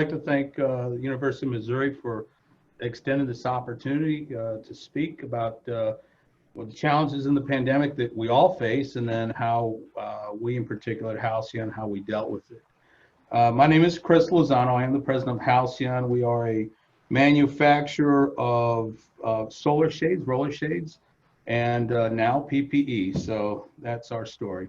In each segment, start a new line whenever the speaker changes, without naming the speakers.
I'd like to thank the University of Missouri for extending this opportunity to speak about well, the challenges in the pandemic that we all face, and then how we, in particular at Halcyon, how we dealt with it. My name is Chris Lozano. I am the president of Halcyon. We are a manufacturer of solar shades, roller shades, and now PPE. So that's our story.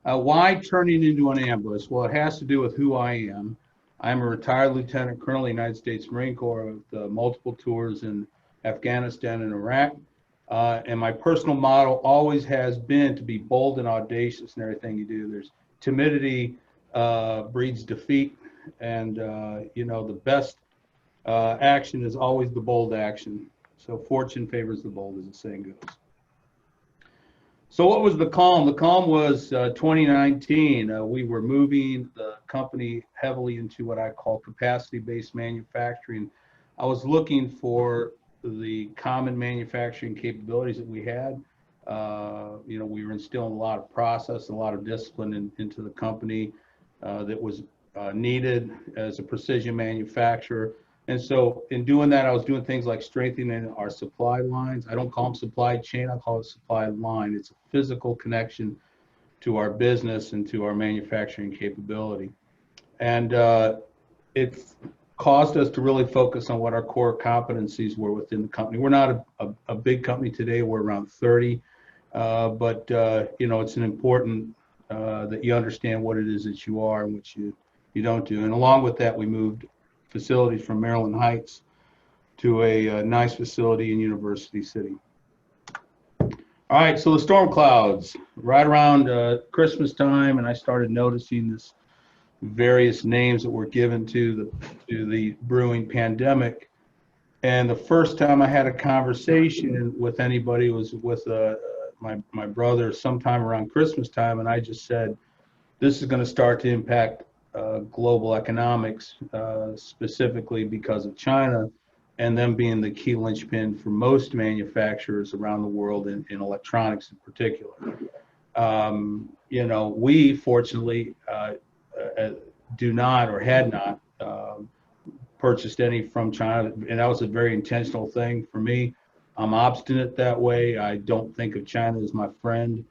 Why turning into an ambush? Well, it has to do with who I am. I'm a retired lieutenant colonel of the United States Marine Corps with multiple tours in Afghanistan and Iraq. And my personal motto always has been to be bold and audacious in everything you do. There's timidity breeds defeat, and the best action is always the bold action. So fortune favors the bold, as the saying goes. So what was the calm? The calm was 2019. We were moving the company heavily into what I call capacity-based manufacturing. I was looking for the common manufacturing capabilities that we had. We were instilling a lot of process, a lot of discipline into the company that was needed as a precision manufacturer. And so in doing that, I was doing things like strengthening our supply lines. I don't call them supply chain, I call it supply line. It's a physical connection to our business and to our manufacturing capability. And it caused us to really focus on what our core competencies were within the company. We're not a big company today, we're around 30, but it's an important that you understand what it is that you are and what you don't do. And along with that, we moved facilities from Maryland Heights to a nice facility in University City. All right, so the storm clouds, right around Christmas time, and I started noticing this various names that were given to the brewing pandemic. And the first time I had a conversation with anybody was with my brother sometime around Christmas time, and I just said, this is going to start to impact global economics, specifically because of China, and them being the key linchpin for most manufacturers around the world in electronics in particular. We fortunately do not or had not purchased any from China, and that was a very intentional thing for me. I'm obstinate that way. I don't think of China as my friend,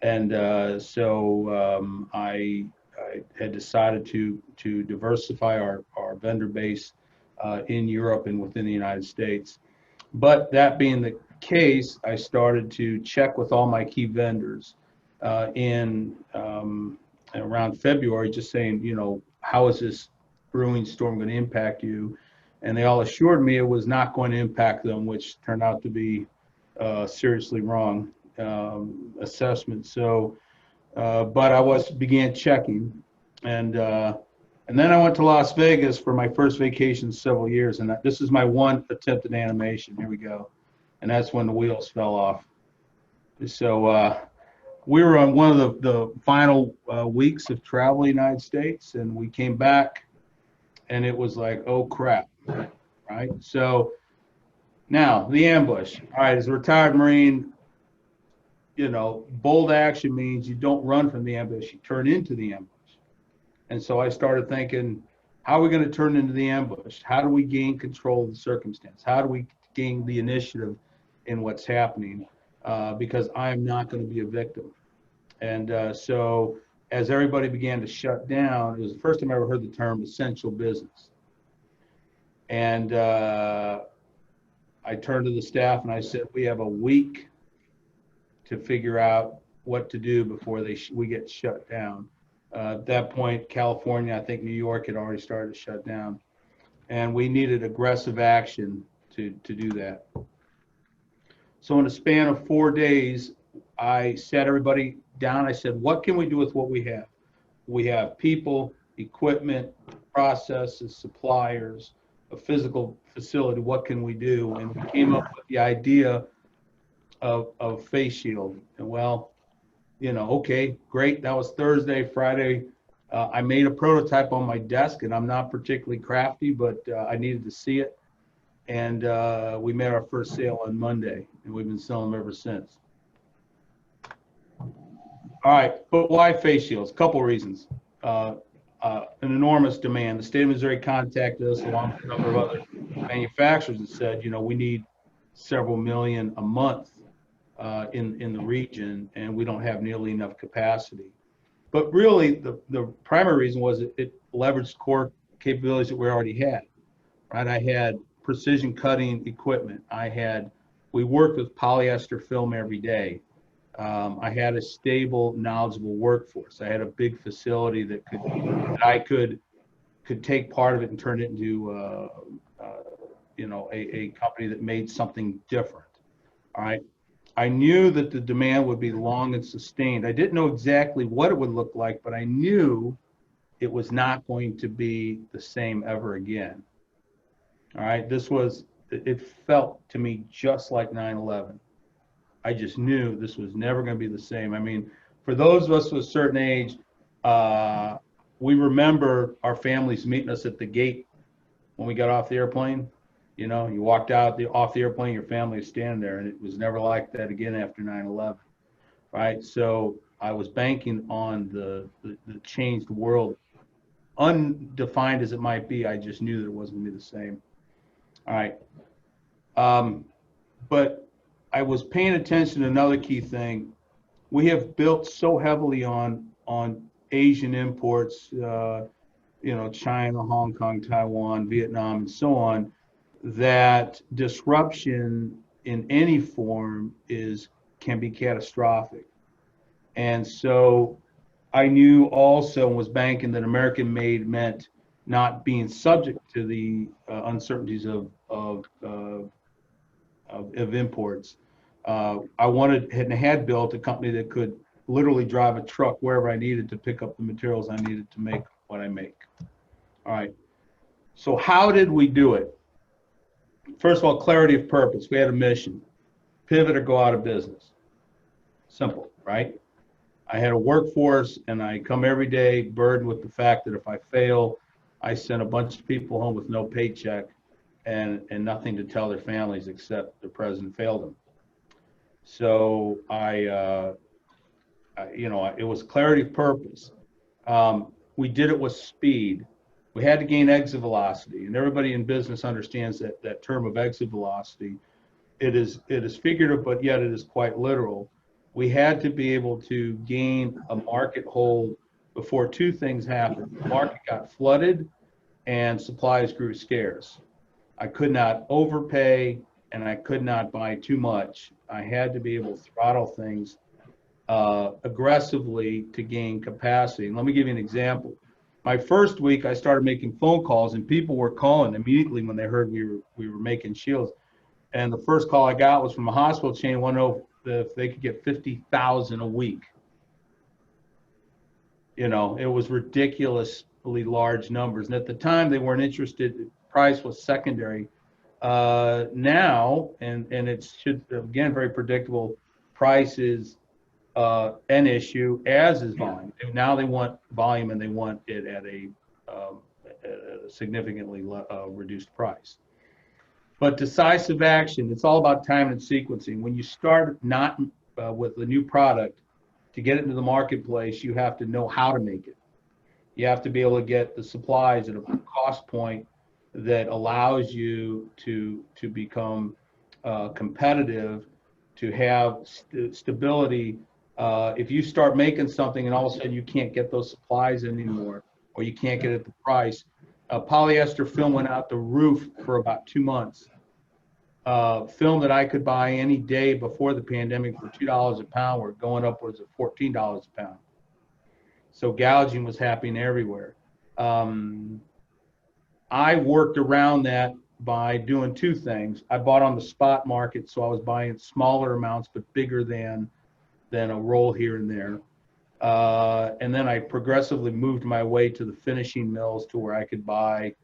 and I had decided to diversify our vendor base in Europe and within the United States. But that being the case, I started to check with all my key vendors in around February, just saying, how is this brewing storm going to impact you? And they all assured me it was not going to impact them, which turned out to be seriously wrong assessment. So, but I began checking, and then I went to Las Vegas for my first vacation in several years, and this is my one attempt at animation. Here we go, and that's when the wheels fell off. So we were on one of the final weeks of travel in the United States, and we came back, and it was like, oh crap, right? So now the ambush. All right, as a retired Marine, bold action means you don't run from the ambush, you turn into the ambush. And so I started thinking, how are we going to turn into the ambush? How do we gain control of the circumstance? How do we gain the initiative in what's happening? Because I'm not going to be a victim. And so as everybody began to shut down, it was the first time I ever heard the term essential business. And I turned to the staff and I said, we have a week to figure out what to do before we get shut down. At that point, California, I think New York had already started to shut down. And we needed aggressive action to do that. So in a span of 4 days, I sat everybody down. I said, what can we do with what we have? We have people, equipment, processes, suppliers, a physical facility. What can we do? And we came up with the idea of face shield. And well, okay, great. That was Thursday. Friday, I made a prototype on my desk, and I'm not particularly crafty, but I needed to see it. And we made our first sale on Monday, and we've been selling them ever since. All right, but why face shields? A couple reasons. an enormous demand. The state of Missouri contacted us along with a number of other manufacturers and said, we need several million a month in the region, and we don't have nearly enough capacity. But really, the primary reason was it leveraged core capabilities that we already had. Right? I had precision cutting equipment. We worked with polyester film every day. I had a stable, knowledgeable workforce. I had a big facility that I could take part of it and turn it into a company that made something different. All right. I knew that the demand would be long and sustained. I didn't know exactly what it would look like, but I knew it was not going to be the same ever again. All right. It felt to me just like 9/11. I just knew this was never going to be the same. I mean, for those of us with a certain age, we remember our families meeting us at the gate when we got off the airplane. You walked off the airplane, your family was standing there, and it was never like that again after 9/11, right? So I was banking on the changed world, undefined as it might be. I just knew that it wasn't going to be the same. All right. But I was paying attention to another key thing. We have built so heavily on Asian imports, China, Hong Kong, Taiwan, Vietnam, and so on, that disruption in any form can be catastrophic. And so I knew also and was banking that American made meant not being subject to the uncertainties of imports. I had built a company that could literally drive a truck wherever I needed to pick up the materials I needed to make what I make. All right. So how did we do it? First of all, clarity of purpose. We had a mission: pivot or go out of business. Simple, right? I had a workforce, and I come every day burdened with the fact that if I fail, I send a bunch of people home with no paycheck and nothing to tell their families except the president failed them. So it was clarity of purpose. We did it with speed. We had to gain exit velocity, and everybody in business understands that term of exit velocity. It is figurative, but yet it is quite literal. We had to be able to gain a market hold before two things happened. The market got flooded and supplies grew scarce. I could not overpay and I could not buy too much. I had to be able to throttle things aggressively to gain capacity. And let me give you an example. My first week, I started making phone calls, and people were calling immediately when they heard we were making shields. And the first call I got was from a hospital chain, wanted to know if they could get 50,000 a week. It was ridiculously large numbers. And at the time, they weren't interested. Price was secondary. Now, and it should, again, very predictable, price is an issue, as is volume. Now they want volume, and they want it at a significantly reduced price. But decisive action, it's all about time and sequencing. When you start not with a new product, to get it into the marketplace, you have to know how to make it. You have to be able to get the supplies at a cost point that allows you to become competitive, to have stability. If you start making something and all of a sudden you can't get those supplies anymore, or you can't get it at the price, polyester film went out the roof for about 2 months. Film that I could buy any day before the pandemic for $2 a pound were going upwards of $14 a pound. So gouging was happening everywhere. I worked around that by doing two things. I bought on the spot market, so I was buying smaller amounts but bigger than a roll here and there. And then I progressively moved my way to the finishing mills to where I could buy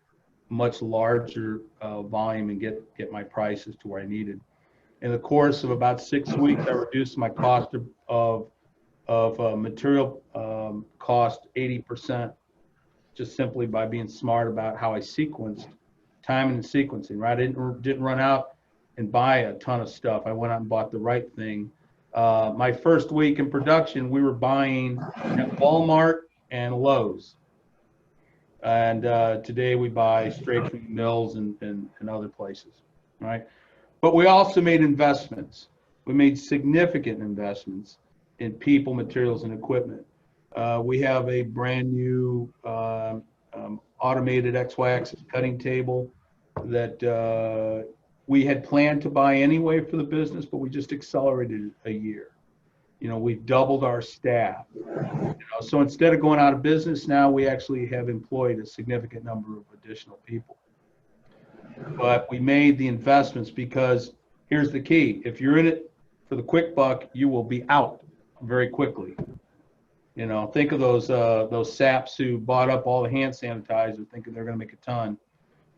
much larger volume and get my prices to where I needed. In the course of about 6 weeks, I reduced my cost of material cost 80%, just simply by being smart about how I sequenced, timing and sequencing. Right, I didn't run out and buy a ton of stuff. I went out and bought the right thing. My first week in production, we were buying at Walmart and Lowe's. And today we buy straight from mills and other places, right? But we also made investments. We made significant investments in people, materials, and equipment. We have a brand new automated XY-axis cutting table that we had planned to buy anyway for the business, but we just accelerated it a year. We've doubled our staff. So instead of going out of business now, we actually have employed a significant number of additional people. But we made the investments because here's the key. If you're in it for the quick buck, you will be out very quickly. Think of those saps who bought up all the hand sanitizer thinking they're going to make a ton,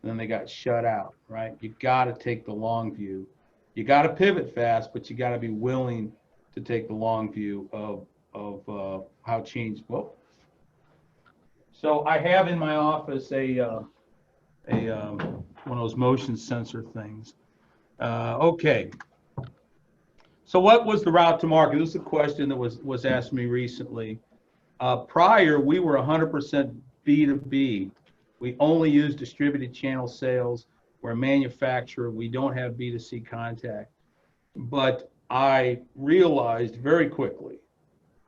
and then they got shut out, right? You got to take the long view. You got to pivot fast, but you got to be willing to take the long view of how change. Well, so I have in my office a one of those motion sensor things. Okay. So what was the route to market? This is a question that was asked me recently. Prior, we were 100% B2B. We only use distributed channel sales. We're a manufacturer. We don't have B2C contact. But I realized very quickly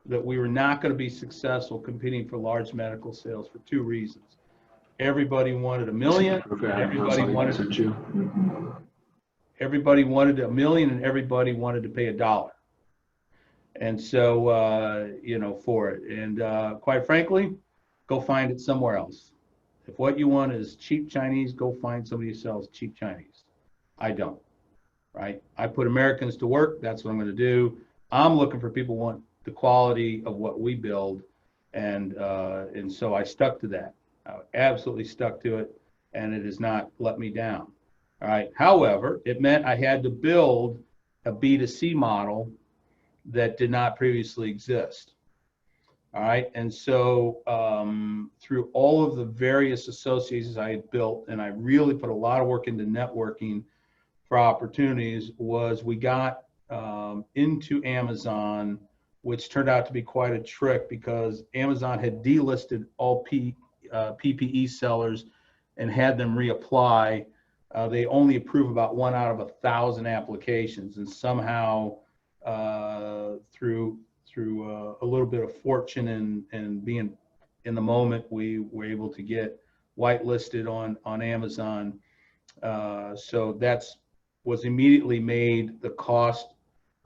that we were not going to be successful competing for large medical sales for two reasons. Everybody wanted $1 million. Everybody wanted $1 million, and everybody wanted to pay $1. And so, for it. And quite frankly, go find it somewhere else. If what you want is cheap Chinese, go find somebody who sells cheap Chinese. I don't, right? I put Americans to work. That's what I'm going to do. I'm looking for people who want the quality of what we build. And so I stuck to that. I absolutely stuck to it, and it has not let me down. All right. However, it meant I had to build a B2C model that did not previously exist. All right. And so through all of the various associations I had built, and I really put a lot of work into networking for opportunities, was we got into Amazon, which turned out to be quite a trick because Amazon had delisted all PPE sellers and had them reapply. They only approve about 1 out of 1,000 applications, and somehow through a little bit of fortune and being in the moment, we were able to get whitelisted on Amazon. So that's was immediately made the cost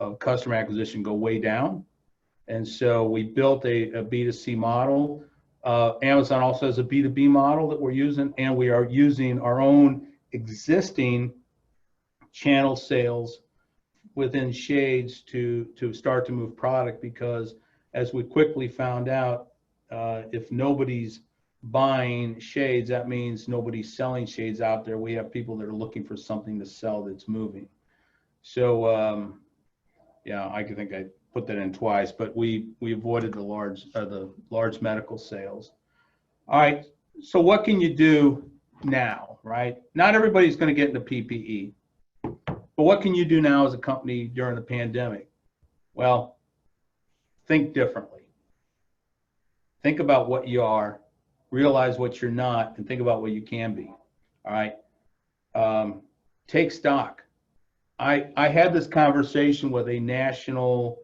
of customer acquisition go way down. And so we built a B2C model. Amazon also has a B2B model that we're using, and we are using our own existing channel sales within Shades to start to move product, because as we quickly found out, if nobody's buying Shades, that means nobody's selling Shades out there. We have people that are looking for something to sell that's moving. So yeah, I think I put that in twice, but we avoided the large medical sales. All right, so what can you do now, right? Not everybody's going to get into PPE, but what can you do now as a company during the pandemic? Well, think differently. Think about what you are, realize what you're not, and think about what you can be. All right, take stock. I had this conversation with a national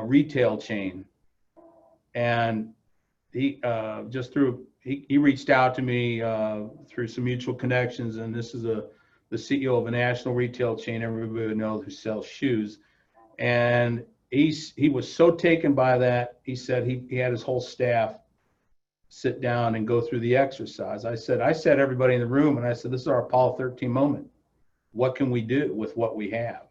retail chain, and he he reached out to me through some mutual connections, and this is the CEO of a national retail chain everybody would know who sells shoes. And he was so taken by that, he said he had his whole staff sit down and go through the exercise. I said everybody in the room, and I said, this is our Apollo 13 moment. What can we do with what we have?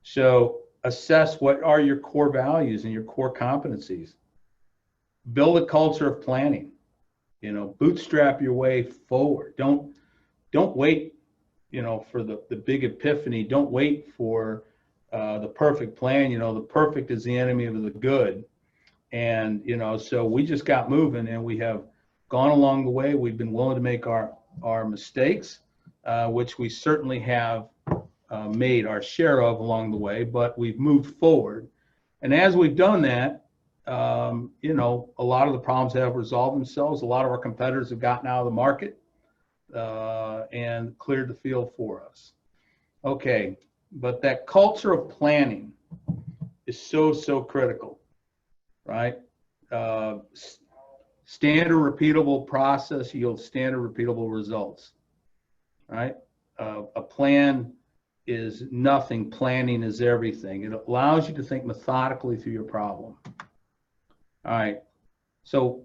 So assess what are your core values and your core competencies. Build a culture of planning. Bootstrap your way forward. Don't wait, for the big epiphany. Don't wait for the perfect plan. The perfect is the enemy of the good. And, so we just got moving, and we have gone along the way. We've been willing to make our mistakes, which we certainly have made our share of along the way, but we've moved forward. And as we've done that, you know, a lot of the problems have resolved themselves. A lot of our competitors have gotten out of the market and cleared the field for us. Okay, but that culture of planning is so critical, right? Uh, Standard repeatable process yields standard repeatable results, right? A plan is nothing, planning is everything. It allows you to think methodically through your problem. All right, so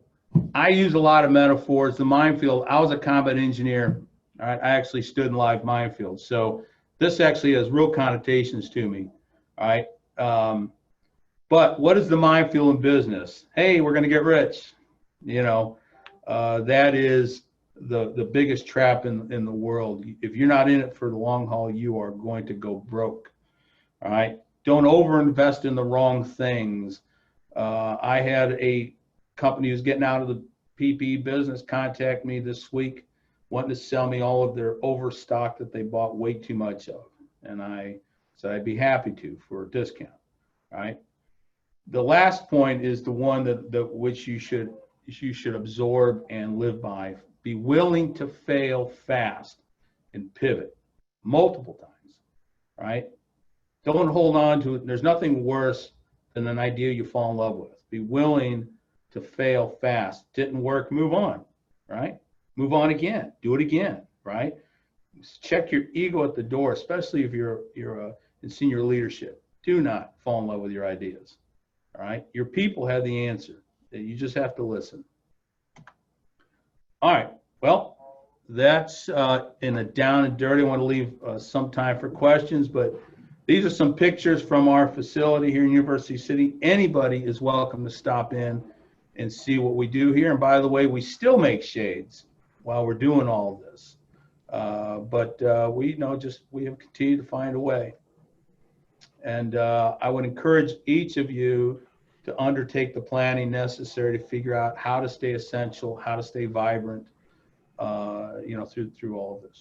I use a lot of metaphors. The minefield, I was a combat engineer. All right, I actually stood in live minefields. So this actually has real connotations to me. All right. But what is the minefield in business? Hey, we're going to get rich. You know, that is the biggest trap in the world. If you're not in it for the long haul, you are going to go broke. All right. Don't overinvest in the wrong things. I had a company who's getting out of the PPE business contact me this week, wanting to sell me all of their overstock that they bought way too much of. And I said I'd be happy to for a discount. All right. The last point is the one that which you should absorb and live by. Be willing to fail fast and pivot multiple times. All right. Don't hold on to it. There's nothing worse than an idea you fall in love with. Be willing to fail fast. Didn't work, move on, right? Move on again. Do it again, right? Check your ego at the door, especially if you're in senior leadership. Do not fall in love with your ideas, all right? Your people have the answer. You just have to listen. All right, well, that's in a down and dirty. I want to leave some time for questions, but these are some pictures from our facility here in University City. Anybody is welcome to stop in and see what we do here. And by the way, we still make shades while we're doing all of this. But we have continued to find a way. And I would encourage each of you to undertake the planning necessary to figure out how to stay essential, how to stay vibrant, through all of this.